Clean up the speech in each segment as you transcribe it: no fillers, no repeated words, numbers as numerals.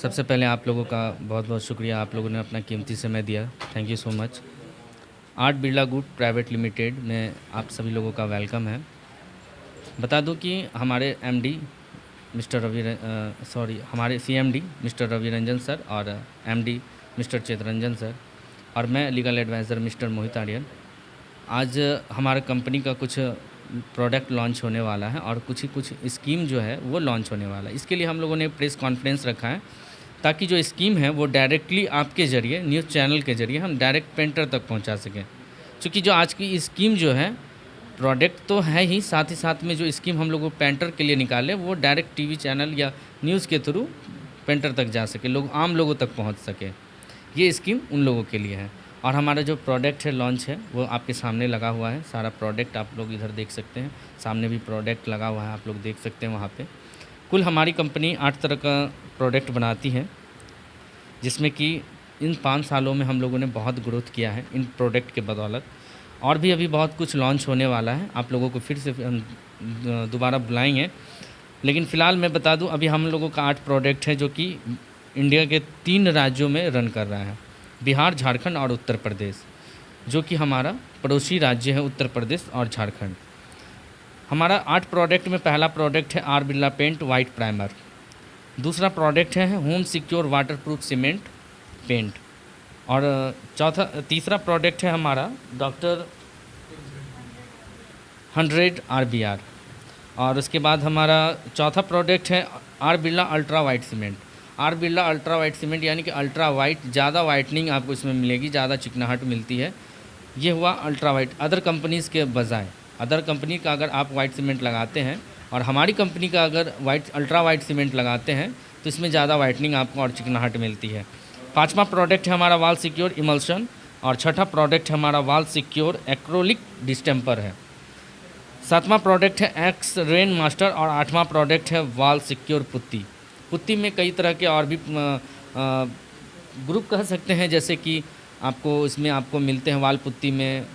सबसे पहले आप लोगों का बहुत बहुत शुक्रिया, आप लोगों ने अपना कीमती समय दिया। Thank you so much. Art Birla good private limited में आप सभी लोगों का वेलकम है। बता दूं कि हमारे एमडी मिस्टर हमारे CMD mister Ravi Ranjan sir और एमडी मिस्टर चितरंजन सर और मैं legal advisor mister Mohit Aryan, आज हमारे कंपनी का कुछ प्रोडक्ट लॉन्च होने वाला है और कुछ स्कीम जो है वो लॉन्च होने वाला है। इसके लिए हम लोगों ने प्रेस कॉन्फ्रेंस रखा है ताकि जो स्कीम है वो डायरेक्टली आपके ज़रिए न्यूज़ चैनल के ज़रिए हम डायरेक्ट पेंटर तक पहुंचा सकें। क्योंकि जो आज की स्कीम जो है प्रोडक्ट तो है ही, साथ ही साथ में जो स्कीम हम लोग पेंटर के लिए निकाले वो डायरेक्ट टीवी चैनल या न्यूज़ के थ्रू पेंटर तक जा सके, लोग आम लोगों तक पहुँच सके। ये स्कीम उन लोगों के लिए है। और हमारा जो प्रोडक्ट है लॉन्च है वो आपके सामने लगा हुआ है। सारा प्रोडक्ट आप लोग इधर देख सकते हैं, सामने भी प्रोडक्ट लगा हुआ है, आप लोग देख सकते हैं वहाँ पे। कुल हमारी कंपनी 8 तरह का प्रोडक्ट बनाती है, जिसमें कि इन 5 सालों में हम लोगों ने बहुत ग्रोथ किया है इन प्रोडक्ट के बदौलत। और भी अभी बहुत कुछ लॉन्च होने वाला है, आप लोगों को फिर से हम दोबारा बुलाएंगे। लेकिन फ़िलहाल मैं बता दूं, अभी हम लोगों का 8 प्रोडक्ट है जो कि इंडिया के 3 राज्यों में रन कर रहा है, बिहार, झारखंड और उत्तर प्रदेश, जो कि हमारा पड़ोसी राज्य है उत्तर प्रदेश और झारखंड। हमारा 8 प्रोडक्ट में पहला प्रोडक्ट है R Birla paint white primer. दूसरा प्रोडक्ट है home secure waterproof cement paint. और तीसरा प्रोडक्ट है हमारा डॉक्टर 100 RBR। और उसके बाद हमारा चौथा प्रोडक्ट है R Birla ultra white cement. R Birla ultra white cement यानी कि अल्ट्रा वाइट, ज़्यादा वाइटनिंग आपको इसमें मिलेगी, ज़्यादा चिकनाहट मिलती है। ये हुआ अल्ट्रा वाइट अदर कंपनीज़ के बजाय। अदर कंपनी का अगर आप वाइट सीमेंट लगाते हैं और हमारी कंपनी का अगर अल्ट्रा वाइट सीमेंट लगाते हैं तो इसमें ज़्यादा वाइटनिंग आपको और चिकनाहट मिलती है। पाँचवा प्रोडक्ट है हमारा वॉल सिक्योर इमल्शन। और छठा प्रोडक्ट है हमारा वॉल सिक्योर एक्रोलिक डिस्टेम्पर है। सातवां प्रोडक्ट है एक्स रेन मास्टर। और आठवां प्रोडक्ट है वॉल सिक्योर पुट्टी। पुट्टी में कई तरह के और भी ग्रुप कह सकते हैं, जैसे कि आपको इसमें आपको मिलते हैं वाल पुट्टी में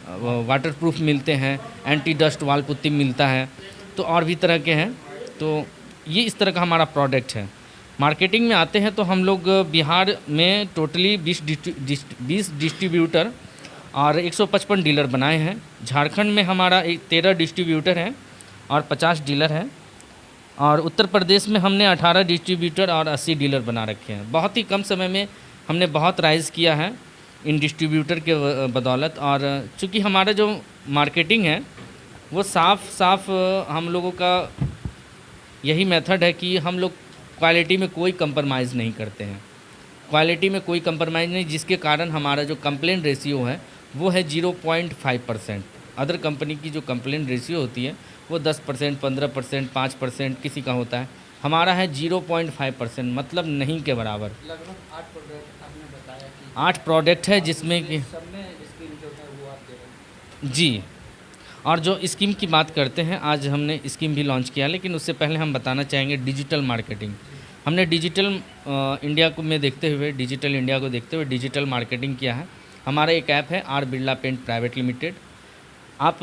वाटरप्रूफ मिलते हैं, एंटी डस्ट वाल पुट्टी मिलता है, तो और भी तरह के हैं। तो ये इस तरह का हमारा प्रोडक्ट है। मार्केटिंग में आते हैं तो हम लोग बिहार में टोटली 20 डिस्ट्रीब्यूटर और 155 डीलर बनाए हैं। झारखंड में हमारा 13 डिस्ट्रीब्यूटर हैं और 50 डीलर हैं। और उत्तर प्रदेश में हमने 18 डिस्ट्रीब्यूटर और 80 डीलर बना रखे हैं। बहुत ही कम समय में हमने बहुत राइज़ किया है इन डिस्ट्रीब्यूटर के बदौलत। और चूँकि हमारा जो मार्केटिंग है वो साफ हम लोगों का यही मेथड है कि हम लोग क्वालिटी में कोई कंप्रोमाइज़ नहीं करते हैं। क्वालिटी में कोई कंप्रोमाइज़ नहीं, जिसके कारण हमारा जो कंप्लेंट रेशियो है वो है 0.5%। अदर कंपनी की जो कंप्लेंट रेशियो होती है वो 10%, 15%, 5% किसी का होता है, हमारा है 0.5%, मतलब नहीं के बराबर। लगभग 8 प्रोडक्ट आपने बताया कि 8 प्रोडक्ट है जिसमें कि सब में स्कीम जो है वो आप दे रहे हैं। जी। और जो स्कीम की बात करते हैं, आज हमने स्कीम भी लॉन्च किया, लेकिन उससे पहले हम बताना चाहेंगे डिजिटल मार्केटिंग। हमने डिजिटल इंडिया को देखते हुए डिजिटल मार्केटिंग किया है। हमारा एक ऐप है R Birla paint private limited. आप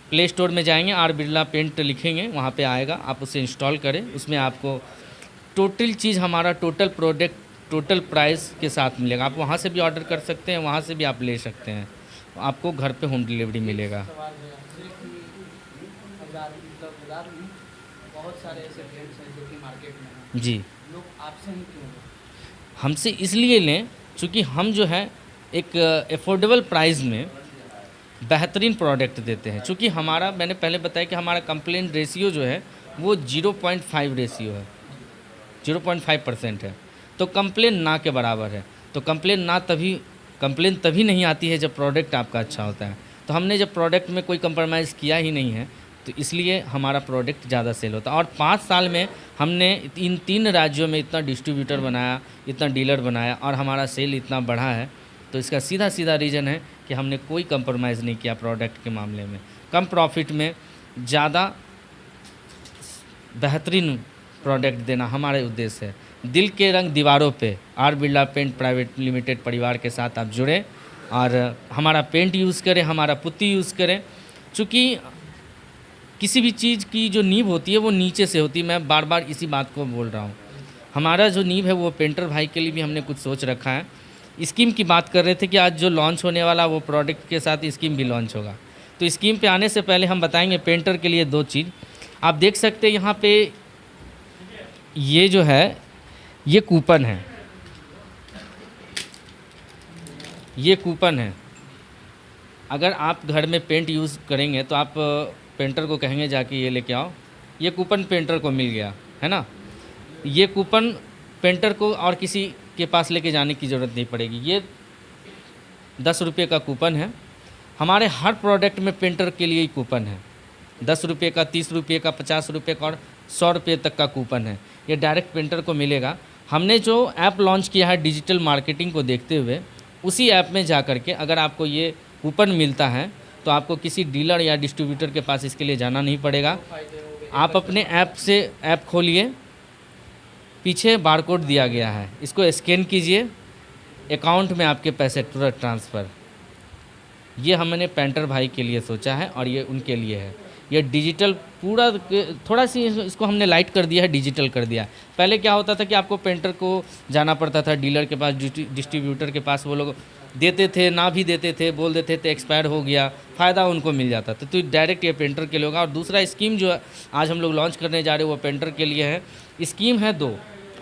प्ले स्टोर में जाएंगे, आर बिरला पेंट लिखेंगे, वहाँ पे आएगा, आप उसे इंस्टॉल करें। उसमें आपको टोटल चीज़ हमारा टोटल प्रोडक्ट टोटल प्राइस के साथ मिलेगा। आप वहाँ से भी ऑर्डर कर सकते हैं, वहाँ से भी आप ले सकते हैं, आपको घर पे होम डिलीवरी मिलेगा। सवाल है आपसे कि बाज़ार में बहुत सारे ऐसे ब्रांड्स हैं जो कि मार्केट में हैं, जी। लोग आपसे ही क्यों लें? हमसे इसलिए लें क्योंकि हम जो है एक एफोर्डेबल प्राइस में बेहतरीन प्रोडक्ट देते हैं। चूँकि हमारा, मैंने पहले बताया कि हमारा कंप्लेंट रेशियो जो है वो 0.5 रेशियो है, 0.5% है, तो कंप्लेन ना के बराबर है। तो कंप्लेन तभी नहीं आती है जब प्रोडक्ट आपका अच्छा होता है। तो हमने जब प्रोडक्ट में कोई कंप्रोमाइज़ किया ही नहीं है, तो इसलिए हमारा प्रोडक्ट ज़्यादा सेल होता है। और 5 साल में हमने इन 3 राज्यों में इतना डिस्ट्रीब्यूटर बनाया, इतना डीलर बनाया और हमारा सेल इतना बढ़ा है। तो इसका सीधा रीज़न है कि हमने कोई कंप्रोमाइज़ नहीं किया प्रोडक्ट के मामले में। कम प्रॉफिट में ज़्यादा बेहतरीन प्रोडक्ट देना हमारे उद्देश्य है। दिल के रंग दीवारों पे R Birla paint private limited परिवार के साथ आप जुड़ें और हमारा पेंट यूज़ करें, हमारा पुट्टी यूज़ करें। चूँकि किसी भी चीज़ की जो नींव होती है वो नीचे से होती है, मैं बार बार इसी बात को बोल रहा हूँ। हमारा जो नींव है वो पेंटर भाई के लिए भी हमने कुछ सोच रखा है। स्कीम की बात कर रहे थे कि आज जो लॉन्च होने वाला वो प्रोडक्ट के साथ स्कीम भी लॉन्च होगा। तो स्कीम पे आने से पहले हम बताएंगे पेंटर के लिए 2 चीज़। आप देख सकते हैं यहाँ पे ये जो है ये कूपन है, ये कूपन है। अगर आप घर में पेंट यूज़ करेंगे तो आप पेंटर को कहेंगे जाके ये लेके आओ, ये कूपन पेंटर को मिल गया है ना। ये कूपन पेंटर को और किसी के पास लेके जाने की ज़रूरत नहीं पड़ेगी। ये 10 रुपये का कूपन है। हमारे हर प्रोडक्ट में पेंटर के लिए ही कूपन है। 10 रुपये का, 30 रुपये का, 50 रुपये का और 100 रुपये तक का कूपन है। ये डायरेक्ट पेंटर को मिलेगा। हमने जो ऐप लॉन्च किया है डिजिटल मार्केटिंग को देखते हुए, उसी ऐप में जा कर के अगर आपको ये कूपन मिलता है तो आपको किसी डीलर या डिस्ट्रीब्यूटर के पास इसके लिए जाना नहीं पड़ेगा। आप अपने ऐप से ऐप खोलिए, पीछे बारकोड दिया गया है, इसको स्कैन कीजिए, अकाउंट में आपके पैसे तुरंत ट्रांसफ़र। ये हमने पेंटर भाई के लिए सोचा है और ये उनके लिए है। ये डिजिटल पूरा थोड़ा सी इसको हमने लाइट कर दिया है, डिजिटल कर दिया है। पहले क्या होता था कि आपको पेंटर को जाना पड़ता था, डीलर के पास, डिस्ट्रीब्यूटर के पास, वो लोग देते थे, ना भी देते थे, बोल देते थे एक्सपायर हो गया, फ़ायदा उनको मिल जाता था। तो डायरेक्ट ये पेंटर के लिए होगा। और दूसरा स्कीम जो आज हम लोग लॉन्च करने जा रहे हैं वो पेंटर के लिए है। स्कीम है 2,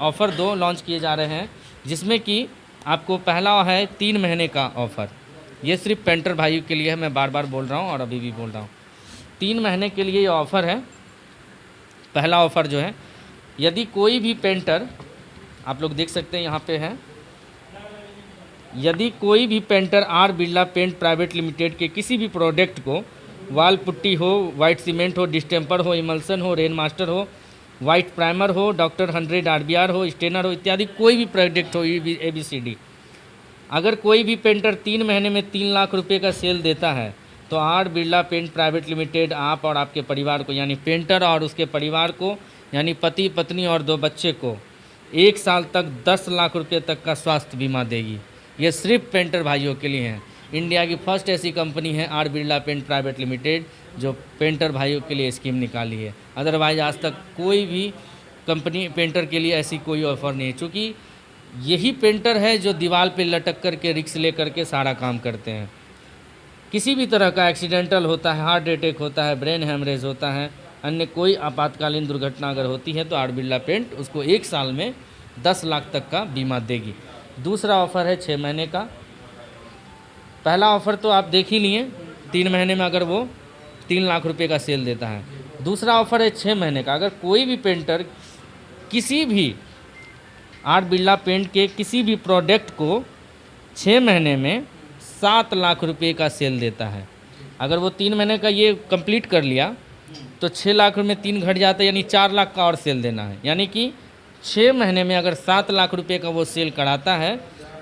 ऑफ़र 2 लॉन्च किए जा रहे हैं, जिसमें कि आपको पहला है 3 महीने का ऑफ़र। ये सिर्फ पेंटर भाइयों के लिए है, मैं बार बार बोल रहा हूँ और अभी भी बोल रहा हूँ। 3 महीने के लिए ये ऑफ़र है। पहला ऑफ़र जो है, यदि कोई भी पेंटर, आप लोग देख सकते हैं यहाँ पे है, यदि कोई भी painter R Birla paint private limited के किसी भी प्रोडक्ट को, वाल पुट्टी हो, वाइट सीमेंट हो, डिस्टेम्पर हो, इमल्सन हो, रेन मास्टर हो, वाइट प्राइमर हो, डॉक्टर 100 RBR हो, स्टेनर हो, इत्यादि कोई भी प्रोडक्ट हो, ABCD, अगर कोई भी पेंटर 3 महीने में 3 लाख रुपए का सेल देता है तो R Birla paint private limited आप और आपके परिवार को, यानी पेंटर और उसके परिवार को, यानी पति पत्नी और 2 बच्चे को 1 साल तक 10 लाख रुपए तक का स्वास्थ्य बीमा देगी। ये सिर्फ पेंटर भाइयों के लिए है। इंडिया की फर्स्ट ऐसी कंपनी है R Birla paint private limited जो पेंटर भाइयों के लिए स्कीम निकाली है। अदरवाइज आज तक कोई भी कंपनी पेंटर के लिए ऐसी कोई ऑफ़र नहीं है, क्योंकि यही पेंटर है जो दीवार पे लटक कर के रिक्स ले कर के सारा काम करते हैं। किसी भी तरह का एक्सीडेंटल होता है, हार्ट अटैक होता है, ब्रेन हेमरेज होता है, अन्य कोई आपातकालीन दुर्घटना अगर होती है तो आर बिरला पेंट उसको 1 साल में 10 लाख तक का बीमा देगी। दूसरा ऑफ़र है 6 महीने का। पहला ऑफ़र तो आप देख ही लिए, 3 महीने में अगर वो 3 लाख रुपए का सेल देता है। दूसरा ऑफ़र है 6 महीने का। अगर कोई भी पेंटर किसी भी आर बिरला पेंट के किसी भी प्रोडक्ट को 6 महीने में 7 लाख रुपए का सेल देता है, अगर वो 3 महीने का ये कंप्लीट कर लिया तो 6 लाख में 3 घट जाता है, यानी 4 लाख का और सेल देना है। यानी कि 6 महीने में अगर 7 लाख रुपए का वो सेल कराता है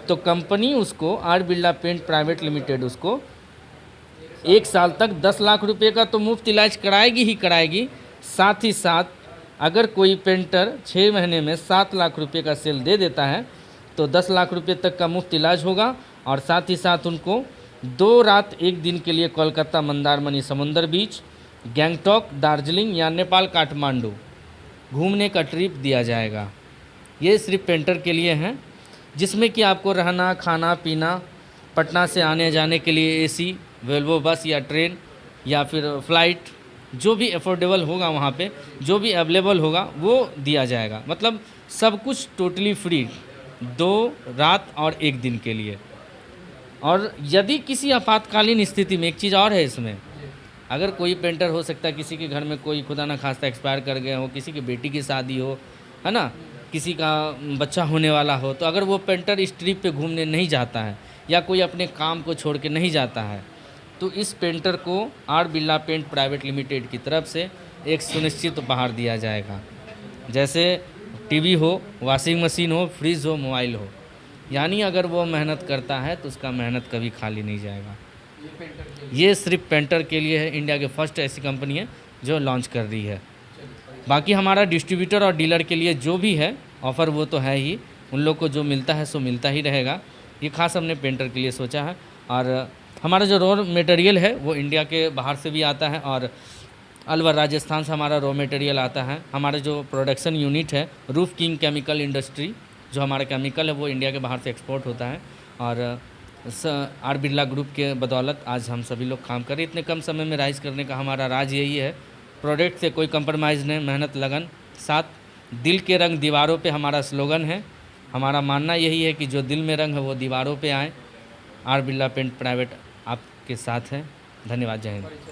तो कंपनी उसको, R Birla paint private limited उसको 1 साल तक 10 लाख रुपए का तो मुफ्त इलाज कराएगी ही कराएगी। साथ ही साथ अगर कोई पेंटर 6 महीने में 7 लाख रुपए का सेल दे देता है तो 10 लाख रुपए तक का मुफ्त इलाज होगा। और साथ ही साथ उनको 2 रात 1 दिन के लिए कोलकाता मंदारमनी समुंदर बीच, गैंगटॉक, दार्जिलिंग या नेपाल काठमांडू घूमने का ट्रिप दिया जाएगा। ये सिर्फ पेंटर के लिए हैं, जिसमें कि आपको रहना, खाना, पीना, पटना से आने जाने के लिए AC, वेल्वो बस या ट्रेन या फिर फ्लाइट, जो भी अफोर्डेबल होगा वहाँ पे, जो भी अवेलेबल होगा वो दिया जाएगा। मतलब सब कुछ टोटली फ्री 2 रात और 1 दिन के लिए। और यदि किसी आपातकालीन स्थिति में, एक चीज़ और है इसमें, अगर कोई पेंटर हो सकता है किसी के घर में कोई खुदा ना खास्ता एक्सपायर कर गए हो, किसी की बेटी की शादी हो, है ना, किसी का बच्चा होने वाला हो, तो अगर वो पेंटर इस ट्रिप पे घूमने नहीं जाता है या कोई अपने काम को छोड़ के नहीं जाता है तो इस पेंटर को R Birla paint private limited की तरफ से एक सुनिश्चित उपहार दिया जाएगा। जैसे टीवी हो, वॉशिंग मशीन हो, फ्रिज हो, मोबाइल हो, यानी अगर वो मेहनत करता है तो उसका मेहनत कभी खाली नहीं जाएगा। ये सिर्फ पेंटर के लिए है। इंडिया के फर्स्ट ऐसी कंपनी है जो लॉन्च कर रही है। बाकी हमारा डिस्ट्रीब्यूटर और डीलर के लिए जो भी है ऑफ़र वो तो है ही, उन लोग को जो मिलता है सो मिलता ही रहेगा। ये खास हमने पेंटर के लिए सोचा है। और हमारा जो रॉ मटेरियल है वो इंडिया के बाहर से भी आता है और अलवर राजस्थान से हमारा रॉ मटेरियल आता है। हमारे जो प्रोडक्शन यूनिट है रूफ किंग केमिकल इंडस्ट्री, जो हमारा केमिकल है वो इंडिया के बाहर से एक्सपोर्ट होता है। और आर बिरला ग्रुप के बदौलत आज हम सभी लोग काम करें। इतने कम समय में राइज करने का हमारा राज यही है, प्रोडक्ट से कोई कंप्रोमाइज़ नहीं, मेहनत लगन साथ। दिल के रंग दीवारों पे हमारा स्लोगन है। हमारा मानना यही है कि जो दिल में रंग है वो दीवारों पे आए। आर बिरला पेंट प्राइवेट आपके साथ है। धन्यवाद। जय हिंद।